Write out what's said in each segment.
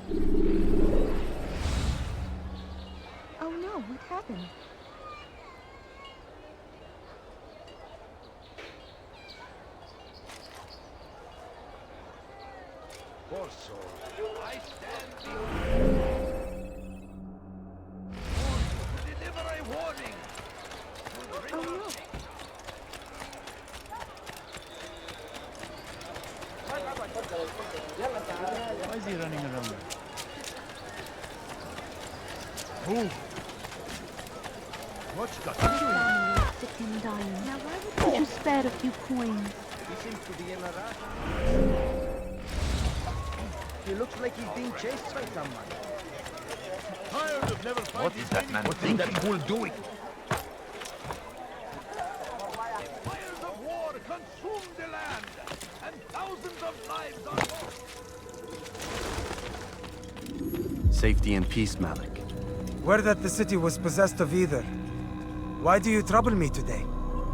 Oh no, what happened? Poor soul. I stand before to deliver a warning. Oh no. Why is he running around? Move. What's got Family is sick and dying. Now why would you spare a few coins? He seems to be in a rush. He looks like he's being chased by someone. tired of never finding What is that man What's thinking? that fool doing? Fires of war consume the land, and thousands of lives are lost. Safety and peace, Malik. Word that the city was possessed of either. Why do you trouble me today?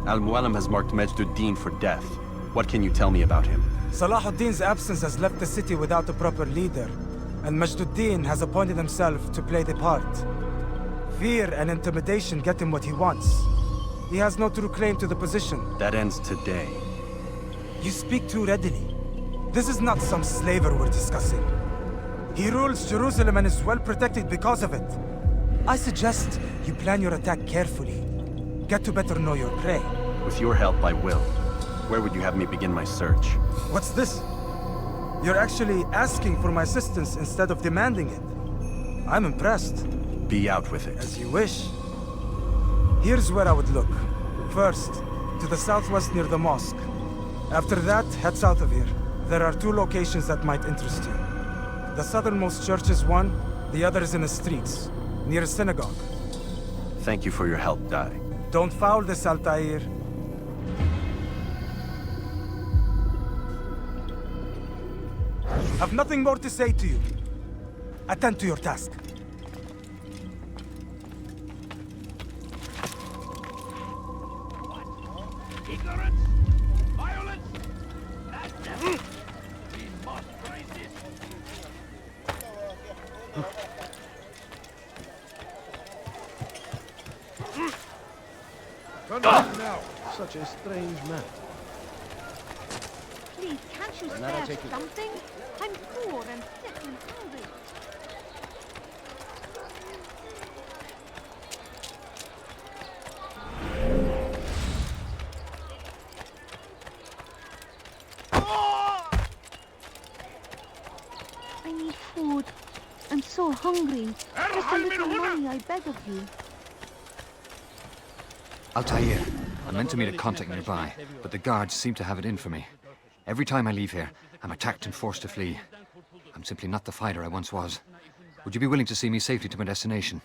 Al-Mualim has marked Majd Addin for death. What can you tell me about him? Salah ad-Din's absence has left the city without a proper leader, and Majd Addin has appointed himself to play the part. Fear and intimidation get him what he wants. He has no true claim to the position. That ends today. You speak too readily. This is not some slaver we're discussing. He rules Jerusalem and is well protected because of it. I suggest you plan your attack carefully. Get to better know your prey. With your help, I will. Where would you have me begin my search? What's this? You're actually asking for my assistance instead of demanding it. I'm impressed. Be out with it. As you wish. Here's where I would look. First, to the southwest near the mosque. After that, head south of here. There are 2 locations that might interest you. The southernmost church is one, the other is in the streets, near a synagogue. Thank you for your help, Dai. Don't foul this, Altair. Have nothing more to say to you. Attend to your task. Ignorance, violence, madness. We must resist. Turn around now. Such a strange man. Please, can't you Now I'll spare take it. something? I'm poor and sick and hungry. I need food. I'm so hungry. Just a little money, I beg of you. Altair. I meant to meet a contact nearby, but the guards seem to have it in for me. Every time I leave here, I'm attacked and forced to flee. I'm simply not the fighter I once was. Would you be willing to see me safely to my destination?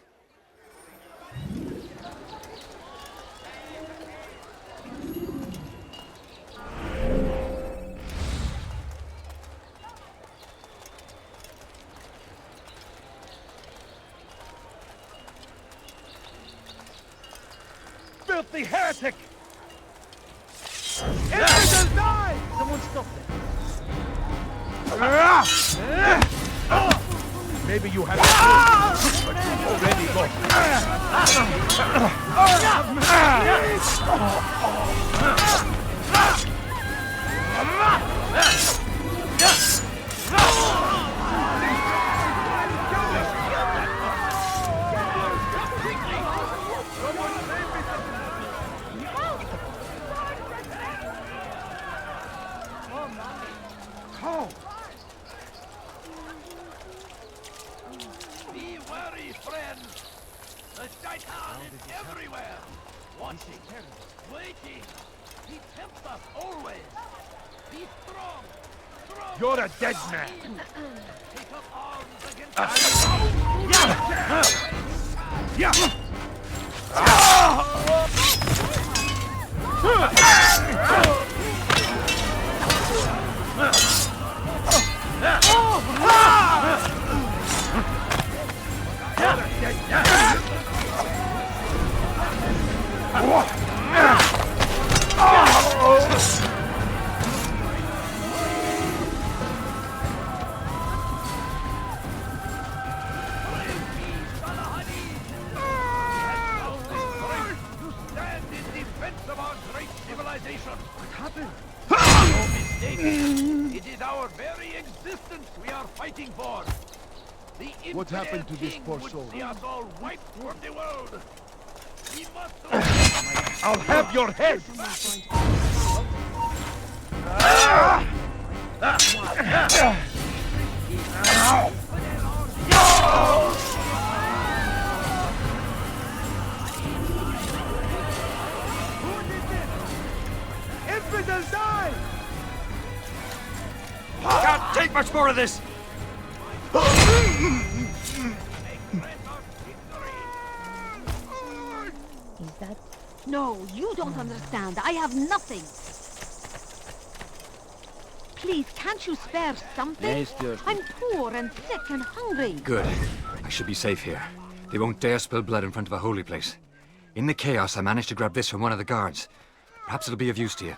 Filthy heretic! Infidels die! Someone stop them. Maybe you have but you've already Be wary, friends! The Shaitan is everywhere! Watching, waiting! He tempts us always! Be strong! Strong! You're a dead man! Take up arms against our very existence we are fighting for. The What happened to this king poor would soul? see us all wiped from the world. We must I'll have your head! Infidels die! Can't take much more of this! Is that? No, you don't understand. I have nothing. Please, can't you spare something? I'm poor and sick and hungry. Good. I should be safe here. They won't dare spill blood in front of a holy place. In the chaos, I managed to grab this from one of the guards. Perhaps it'll be of use to you.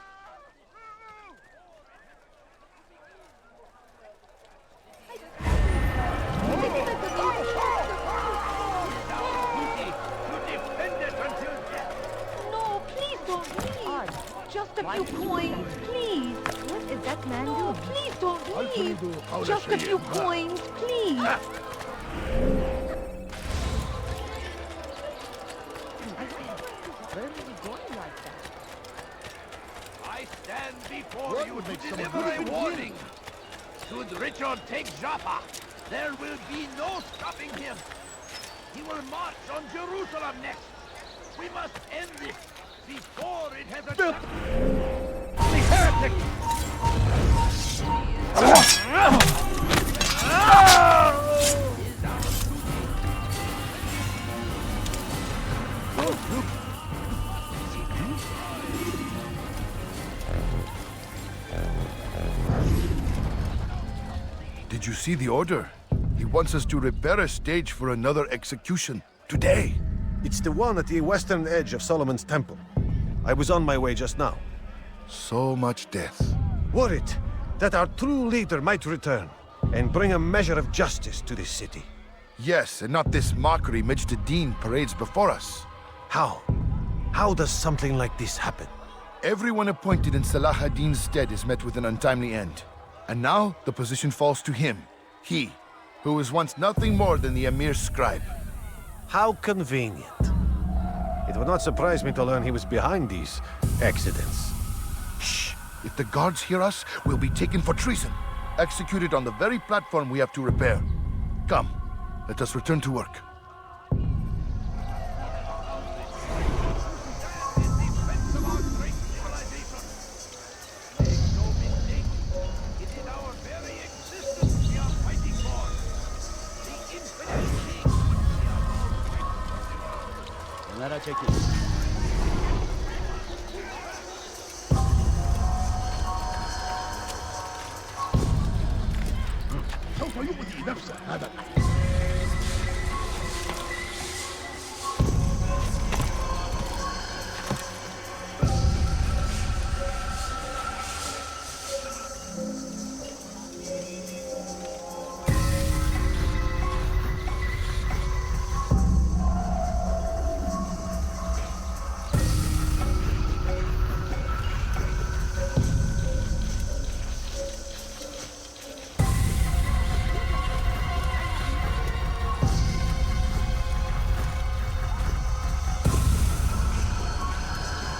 No, please don't leave. Just a few coins, please. What is that man doing? Please don't leave. Just a few coins, please. Where are you going like that? I stand before you to deliver a warning. Should Richard take Jaffa, there will be no stopping him. He will march on Jerusalem next. We must end this before it has a chance. The heretic! Did you see the order? He wants us to repair a stage for another execution. Today. It's the one at the western edge of Solomon's Temple. I was on my way just now. So much death. Worried that our true leader might return and bring a measure of justice to this city. Yes, and not this mockery Majd Addin parades before us. How? How does something like this happen? Everyone appointed in Salah ad-Din's stead is met with an untimely end. And now the position falls to him. He, who was once nothing more than the Emir's scribe. How convenient. It would not surprise me to learn he was behind these accidents. Shh! If the guards hear us, we'll be taken for treason. Executed on the very platform we have to repair. Come, let us return to work. Kenara çekil. سوف يؤذي نفسه هذا.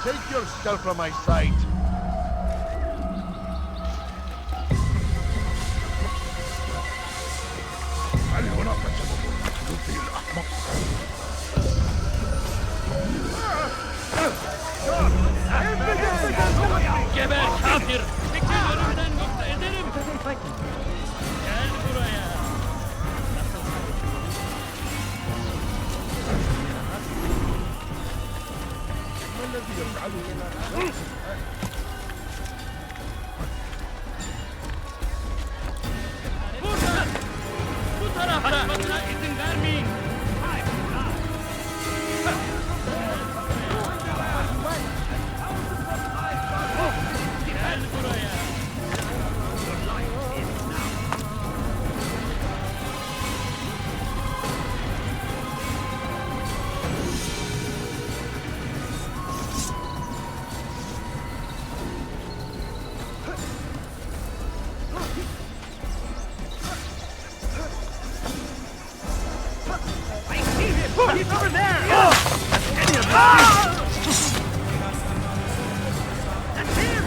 Take your skull from my sight. Geber kafir! Çekil önümden yoksa ederim! Gel buraya! Buradan! Bu tarafa! Kaçmasına izin vermeyin! Gel buraya! He's over there! That's him! There! That's him!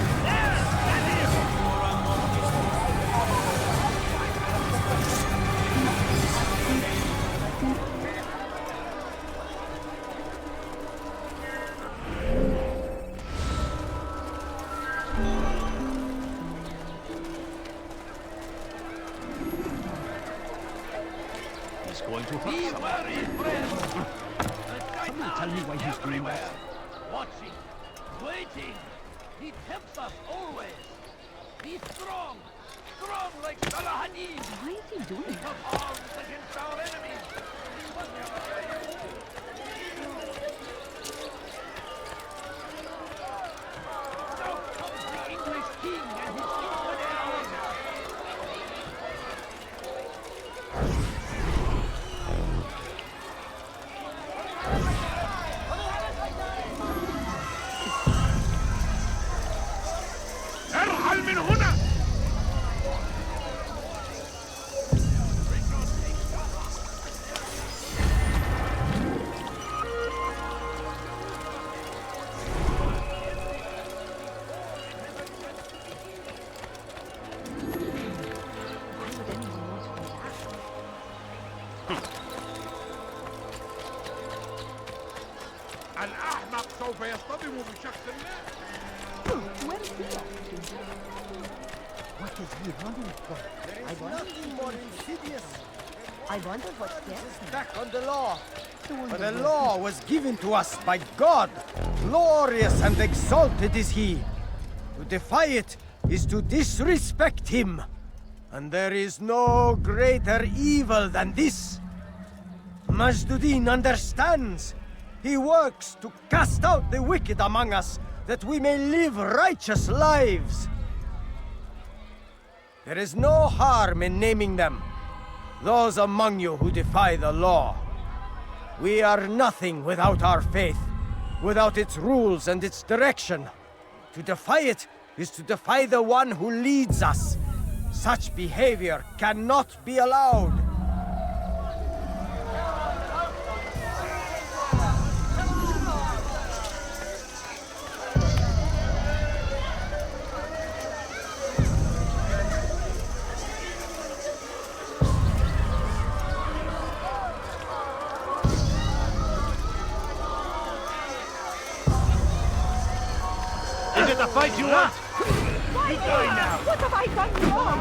He's going to Be wary, friend. Somebody tell me why he's doing that. Watching, waiting. He tempts us always. Be strong, strong like Salah Hadin. Why is he doing that? Of arms against our enemies. Now comes the English king and his infidels. ارحل من هنا! الأحمق سوف يصطدم بشخص ما. Where is he off to? What is he running for? Nothing more insidious. I wonder what scares him. Back on the law. For the law was given to us by God. Glorious and exalted is he. To defy it is to disrespect him. And there is no greater evil than this. Majd Addin understands. He works to cast out the wicked among us, that we may live righteous lives. There is no harm in naming them, those among you who defy the law. We are nothing without our faith, without its rules and its direction. To defy it is to defy the one who leads us. Such behavior cannot be allowed. Is it the fight you want? You die now! What have I done wrong?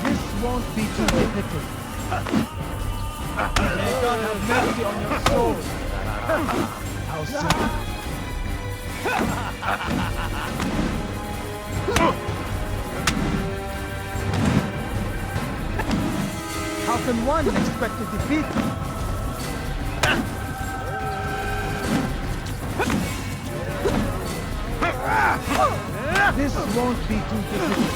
This won't be too difficult. May God have mercy on your soul. How simple. How can one expect to defeat me? This won't be too difficult.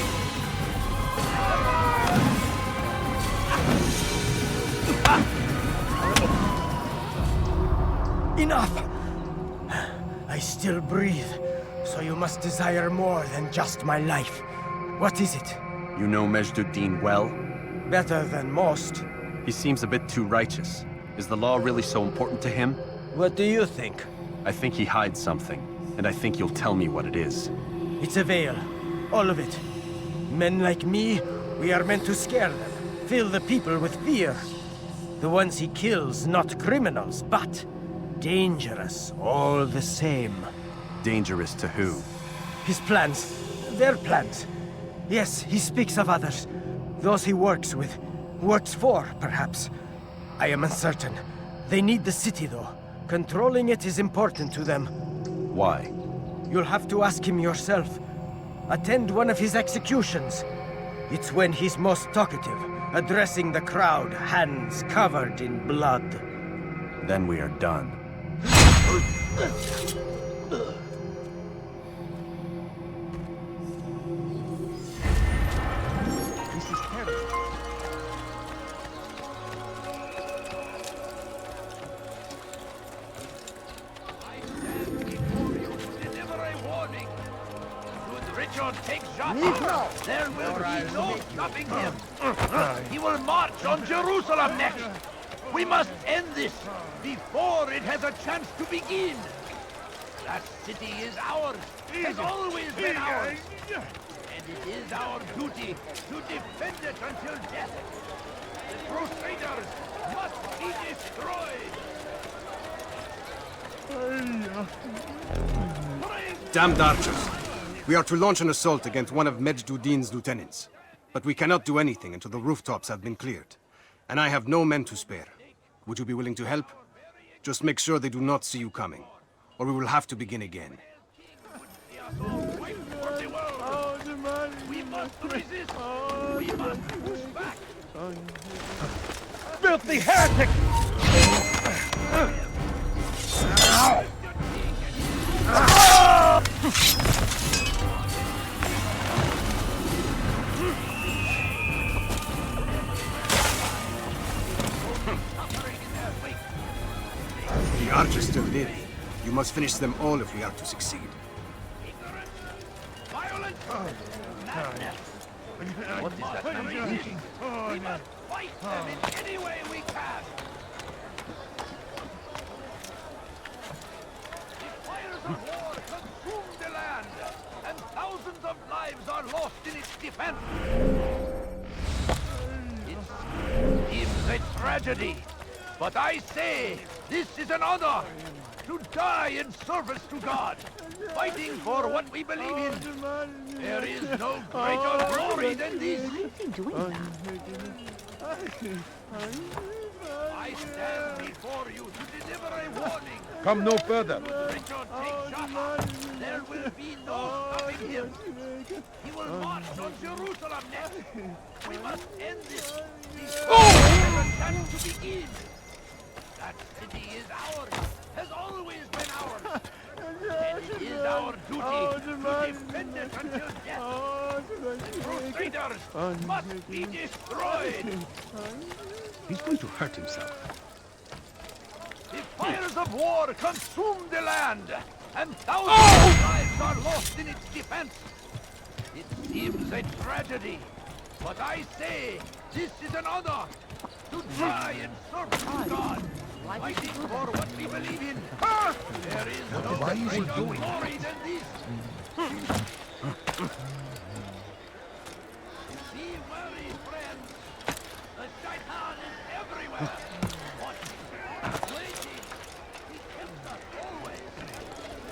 Enough! I still breathe, so you must desire more than just my life. What is it? You know Majd Addin well? Better than most. He seems a bit too righteous. Is the law really so important to him? What do you think? I think he hides something, and I think you'll tell me what it is. It's a veil. All of it. Men like me, we are meant to scare them, fill the people with fear. The ones he kills, not criminals, but dangerous all the same. Dangerous to who? His plans. Their plans. Yes, he speaks of others. Those he works with. Works for, perhaps. I am uncertain. They need the city, though. Controlling it is important to them. Why? You'll have to ask him yourself. Attend one of his executions. It's when he's most talkative, addressing the crowd, hands covered in blood. Then we are done. This is terrible. I stand before you to deliver a warning. Should Richard takes Jaffa, there will be no stopping him. He will march on Jerusalem next. We must end this before it has a chance to begin. That city is ours, has always been ours. And it is our duty to defend it until death. The Crusaders must be destroyed. Damned archers! We are to launch an assault against one of Majd Addin's lieutenants. But we cannot do anything until the rooftops have been cleared. And I have no men to spare. Would you be willing to help? Just make sure they do not see you coming, or we will have to begin again. We must resist. We must push back. Filthy heretic! The archers still live. You must finish them all if we are to succeed. Violence. Madness. What is that reason? We must fight them in any way we can. The fires of war consume the land, and thousands of lives are lost in its defense. It seems a tragedy, but I say this is an honor to die in service to God, fighting for what we believe in. There is no greater glory than this. Why is he doing that? I stand before you to deliver a warning. Come no further. Richard takes Jaffa. There will be no stopping him. He will march on Jerusalem next. We must end this before we have a chance to begin. That city is ours, has always been ours. And it is our duty to defend it until death. The Crusaders must be destroyed. He's going to hurt himself. The fires of war consume the land, and thousands of lives are lost in its defense. It seems a tragedy, but I say this is an honor to die in service to God, fighting for what we believe in. There is no greater glory than this. Be wary, friends. The Shaitan is everywhere. Watching, waiting. He tempts us always.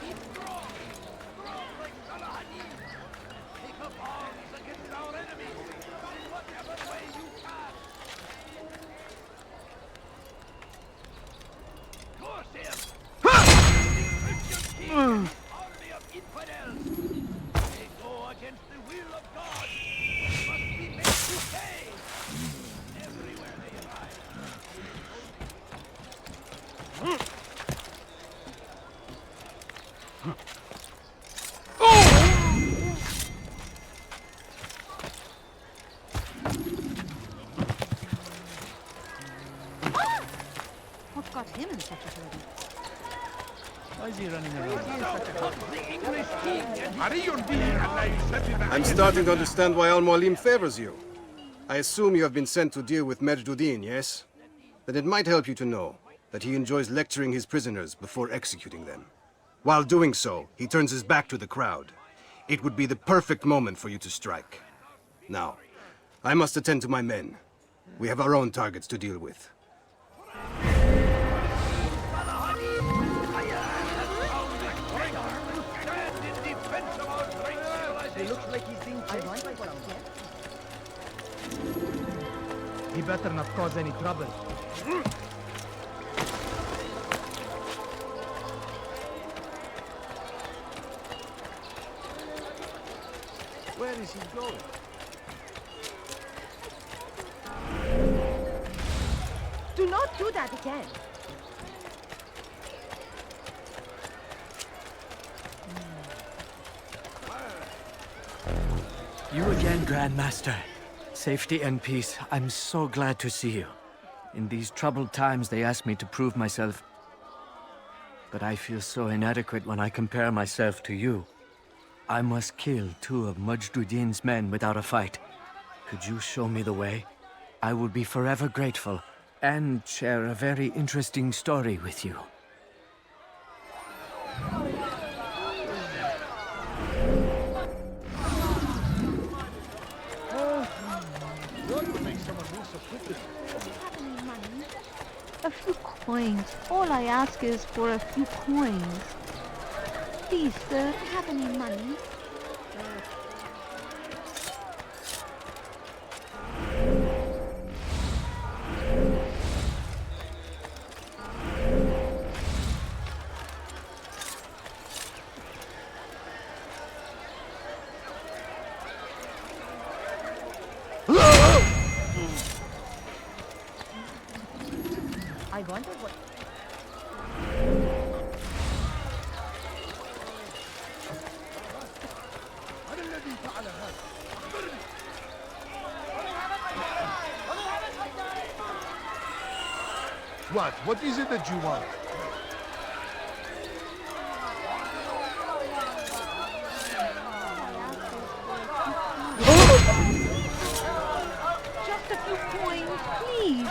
Be strong, strong like Salah Addin. Take up arms against our enemies in whatever way you can. Curse him! The Christian king and his army of infidels. They go against the will of God. They must be made to pay. Everywhere they arrive. What got him in such a hurry? Why is he running around? Out comes the English king and his I'm starting to understand why Al-Mualim favors you. I assume you have been sent to deal with Majd Addin, yes? Then it might help you to know that he enjoys lecturing his prisoners before executing them. While doing so, he turns his back to the crowd. It would be the perfect moment for you to strike. Now, I must attend to my men. We have our own targets to deal with. It looks like he's being chased by some. He better not cause any trouble. Where is he going? Do not do that again. You again, Grandmaster. Safety and peace. I'm so glad to see you. In these troubled times, they ask me to prove myself. But I feel so inadequate when I compare myself to you. I must kill 2 of Majd Addin's men without a fight. Could you show me the way? I will be forever grateful, and share a very interesting story with you. A few coins. All I ask is for a few coins. Please, sir, have any money? I wonder what... What? What is it that you want? Just a few coins, please.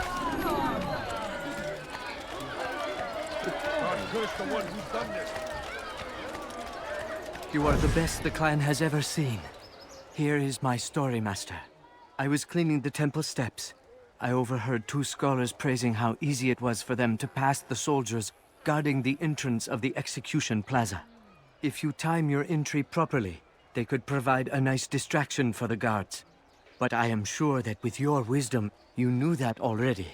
Curse the one who's done this. You are the best the clan has ever seen. Here is my story, Master. I was cleaning the temple steps. I overheard 2 scholars praising how easy it was for them to pass the soldiers guarding the entrance of the execution plaza. If you time your entry properly, they could provide a nice distraction for the guards. But I am sure that with your wisdom, you knew that already.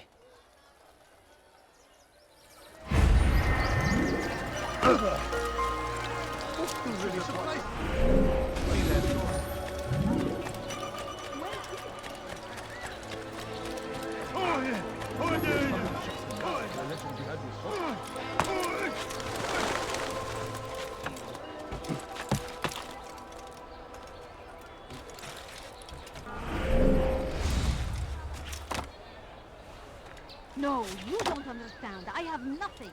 No, you don't understand. I have nothing.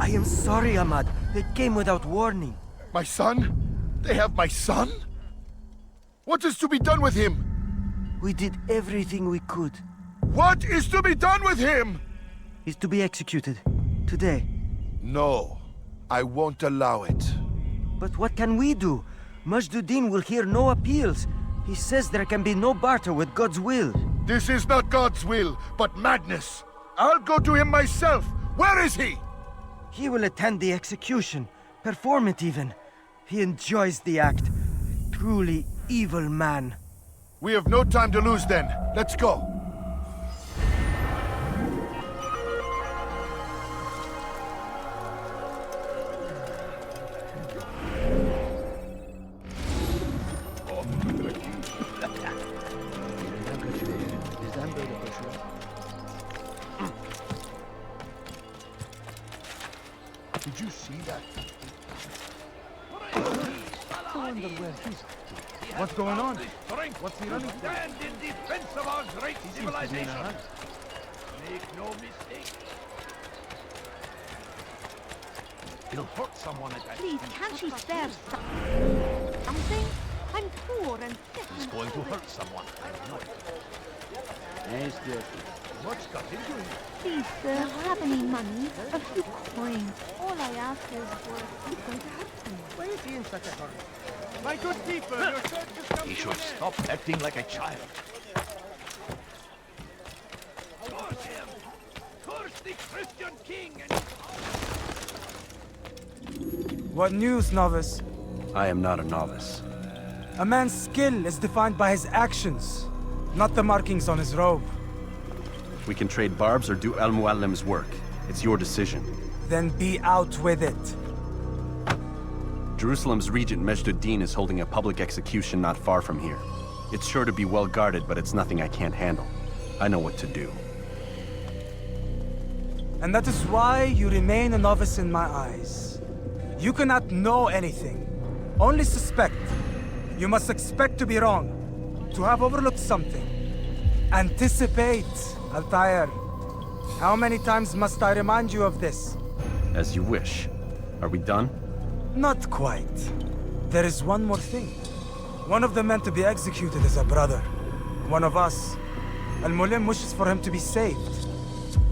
I am sorry, Ahmad. They came without warning. My son? They have my son? What is to be done with him? We did everything we could. What is to be done with him? He's to be executed. Today. No, I won't allow it. But what can we do? Majd Addin will hear no appeals. He says there can be no barter with God's will. This is not God's will, but madness. I'll go to him myself. Where is he? He will attend the execution. Perform it even. He enjoys the act. Truly evil man. We have no time to lose then. Let's go. Did you see that? What's going on? What's he running? Stand in defense of our great civilization. Make no mistake. He'll hurt someone at that. Please, can't you spare something? I'm poor and sick. He's going to hurt someone. What's got into him? Please, sir, have any money? A few coins. All I ask is for who's going to hurt someone. Why is he in such a hurry? My good people, your search has come. He should stop acting like a child. Curse him! Curse the Christian king and What news, novice? I am not a novice. A man's skill is defined by his actions, not the markings on his robe. We can trade barbs or do Al-Muallim's work. It's your decision. Then be out with it. Jerusalem's regent Majd Addin is holding a public execution not far from here. It's sure to be well guarded, but it's nothing I can't handle. I know what to do. And that is why you remain a novice in my eyes. You cannot know anything, only suspect. You must expect to be wrong, to have overlooked something. Anticipate, Altair. How many times must I remind you of this? As you wish. Are we done? Not quite. There is one more thing. One of the men to be executed is a brother. One of us. Al-Mulim wishes for him to be saved.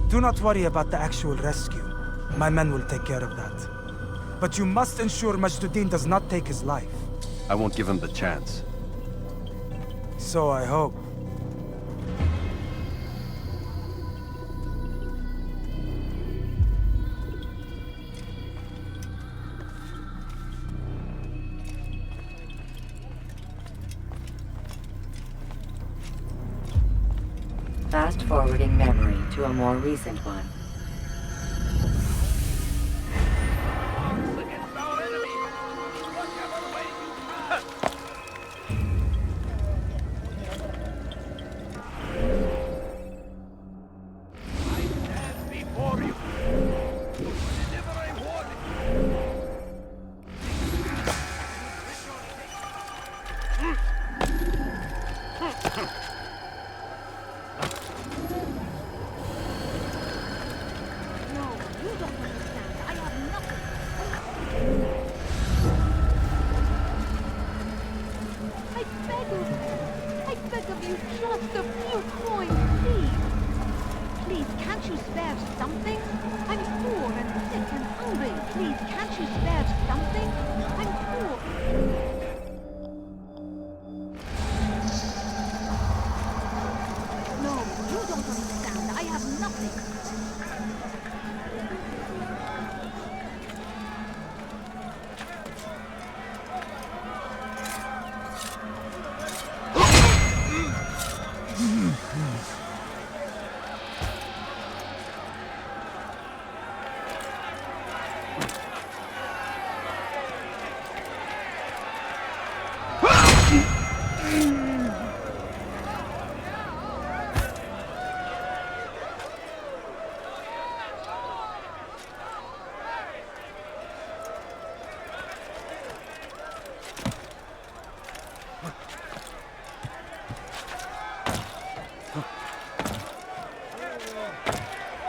Do not worry about the actual rescue. My men will take care of that. But you must ensure Majd Addin does not take his life. I won't give him the chance. So I hope. Fast-forwarding memory to a more recent one. Against our enemy, whichever way you I stand before you to deliver a warning. Just a few coins, please. Please, can't you spare something? I'm poor and sick and hungry. Please, can't you spare something? I'm poor. No, you don't understand. I have nothing.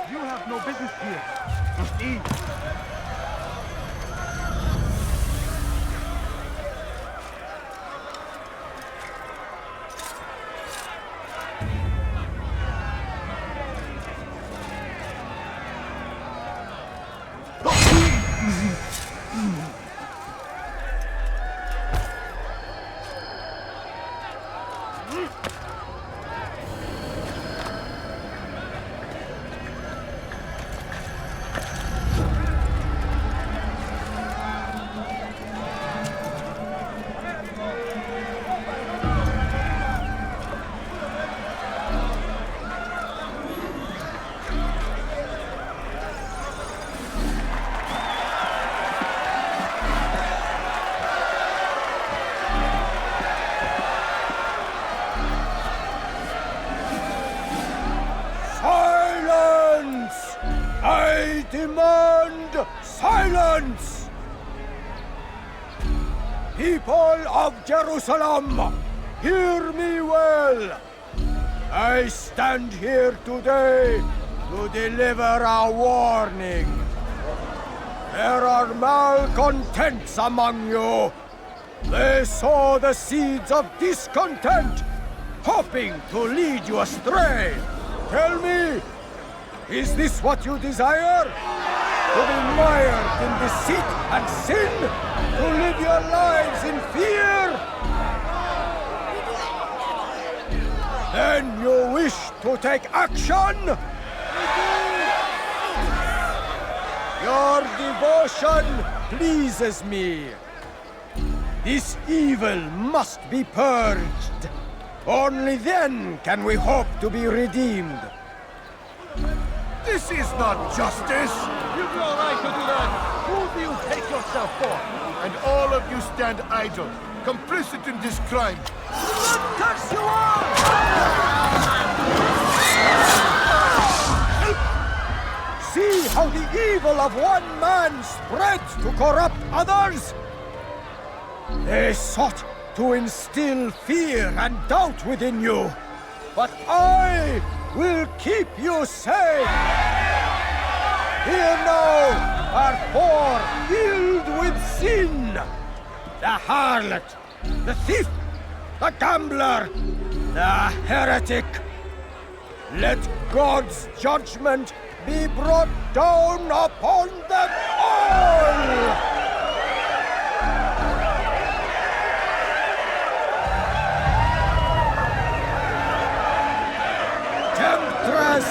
You have no business here. Eat. I demand silence! People of Jerusalem, hear me well. I stand here today to deliver a warning. There are malcontents among you. They sow the seeds of discontent, hoping to lead you astray. Tell me, is this what you desire? To be mired in deceit and sin? To live your lives in fear? Then you wish to take action? Your devotion pleases me. This evil must be purged. Only then can we hope to be redeemed. This is not justice! You've no right to do that! Who do you take yourself for? And all of you stand idle, complicit in this crime. Touch you all! See how the evil of one man spreads to corrupt others? They sought to instill fear and doubt within you, but I will keep you safe. Here now are four filled with sin. The harlot, the thief, the gambler, the heretic. Let God's judgment be brought down upon them all! Temptress!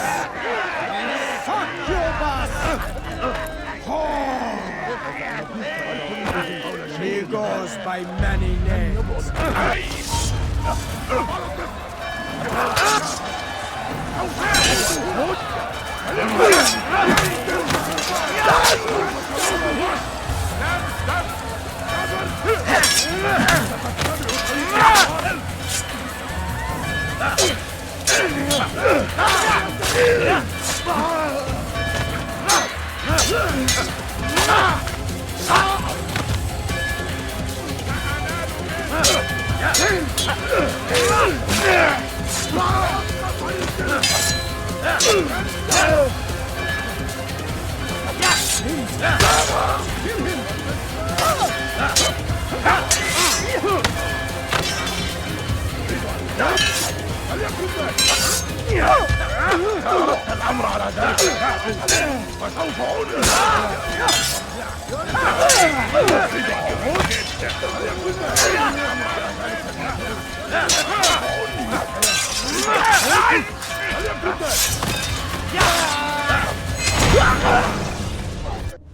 Succubus! She goes by many names. الأمر على ذلك وسوف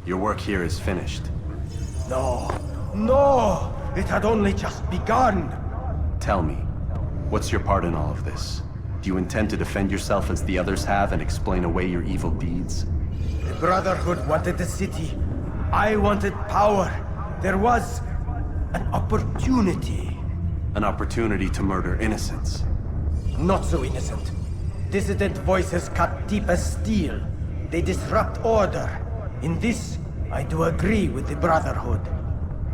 Your work here is finished. No, no! It had only just begun! Tell me, what's your part in all of this? Do you intend to defend yourself as the others have and explain away your evil deeds? The Brotherhood wanted the city. I wanted power. There was an opportunity. An opportunity to murder innocents. Not so innocent. Dissident voices cut deep as steel. They disrupt order. In this, I do agree with the Brotherhood.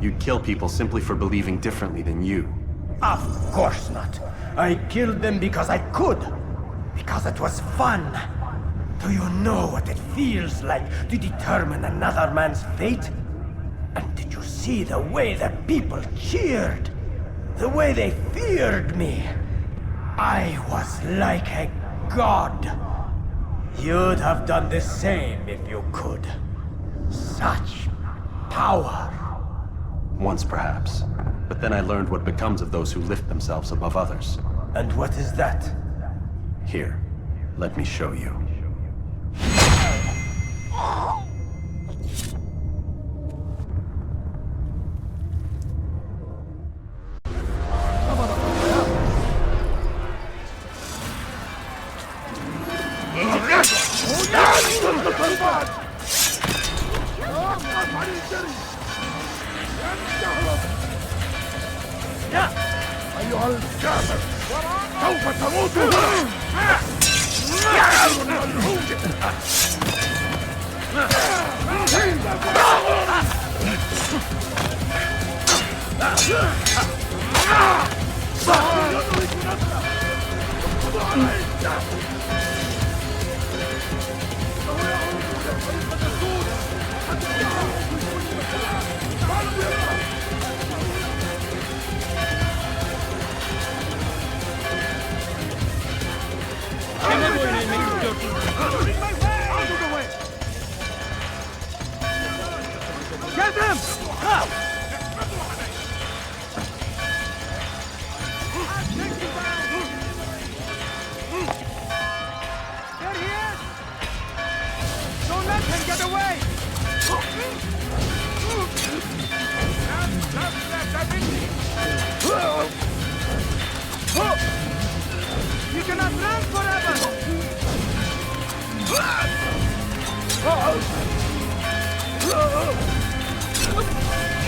You'd kill people simply for believing differently than you. Of course not. I killed them because I could. Because it was fun. Do you know what it feels like to determine another man's fate? And did you see the way the people cheered? The way they feared me? I was like a god. You'd have done the same if you could. Such power. Once perhaps. But then I learned what becomes of those who lift themselves above others. And what is that? Here, let me show you. أيها الكافر سوف تموت Get him! There he is! Don't let him get away! You cannot run forever!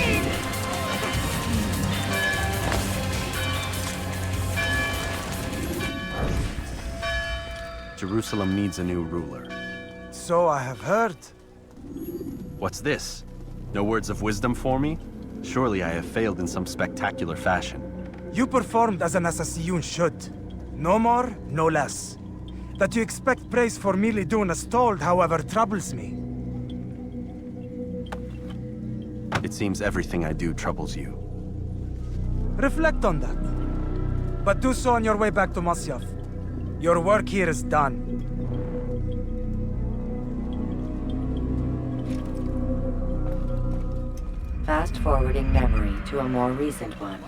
Eat it! Jerusalem needs a new ruler. So I have heard. What's this? No words of wisdom for me? Surely I have failed in some spectacular fashion. You performed as an assassin should. No more, no less. That you expect praise for merely doing as told, however, troubles me. It seems everything I do troubles you. Reflect on that. But do so on your way back to Masyaf. Your work here is done. Fast-forwarding memory to a more recent one.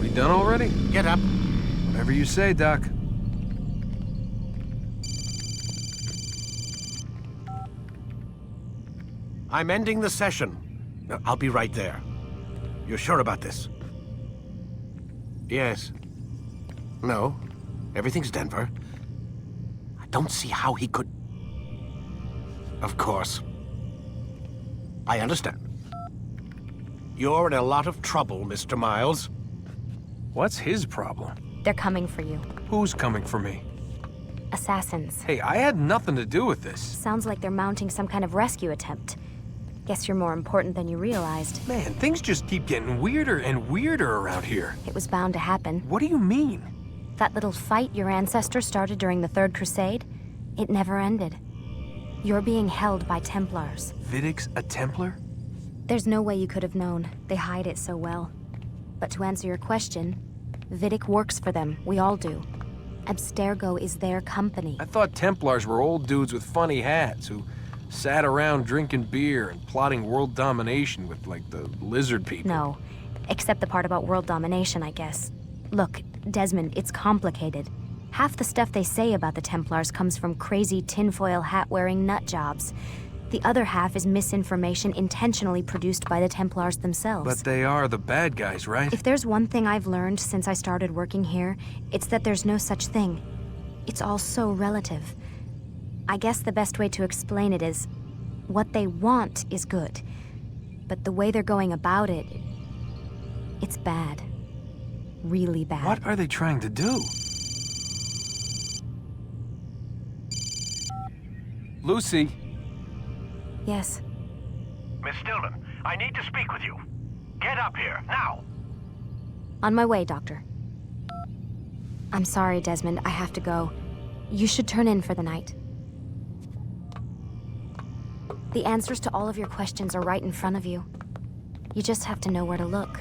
We done already? Get up. Whatever you say, Doc. I'm ending the session. I'll be right there. You're sure about this? Yes. No. Everything's Denver. I don't see how he could... Of course. I understand. You're in a lot of trouble, Mr. Miles. What's his problem? They're coming for you. Who's coming for me? Assassins. Hey, I had nothing to do with this. Sounds like they're mounting some kind of rescue attempt. Guess you're more important than you realized. Man, things just keep getting weirder and weirder around here. It was bound to happen. What do you mean? That little fight your ancestors started during the Third Crusade, it never ended. You're being held by Templars. Vidic's a Templar? There's no way you could have known. They hide it so well. But to answer your question, Vidic works for them. We all do. Abstergo is their company. I thought Templars were old dudes with funny hats who sat around drinking beer and plotting world domination with, like, the lizard people. No, except the part about world domination, I guess. Look, Desmond, it's complicated. Half the stuff they say about the Templars comes from crazy tinfoil hat-wearing nut jobs. The other half is misinformation intentionally produced by the Templars themselves. But they are the bad guys, right? If there's one thing I've learned since I started working here, it's that there's no such thing. It's all so relative. I guess the best way to explain it is, what they want is good. But the way they're going about it, it's bad. Really bad. What are they trying to do? Lucy? Yes. Miss Stillman, I need to speak with you. Get up here, now! On my way, Doctor. I'm sorry, Desmond, I have to go. You should turn in for the night. The answers to all of your questions are right in front of you. You just have to know where to look.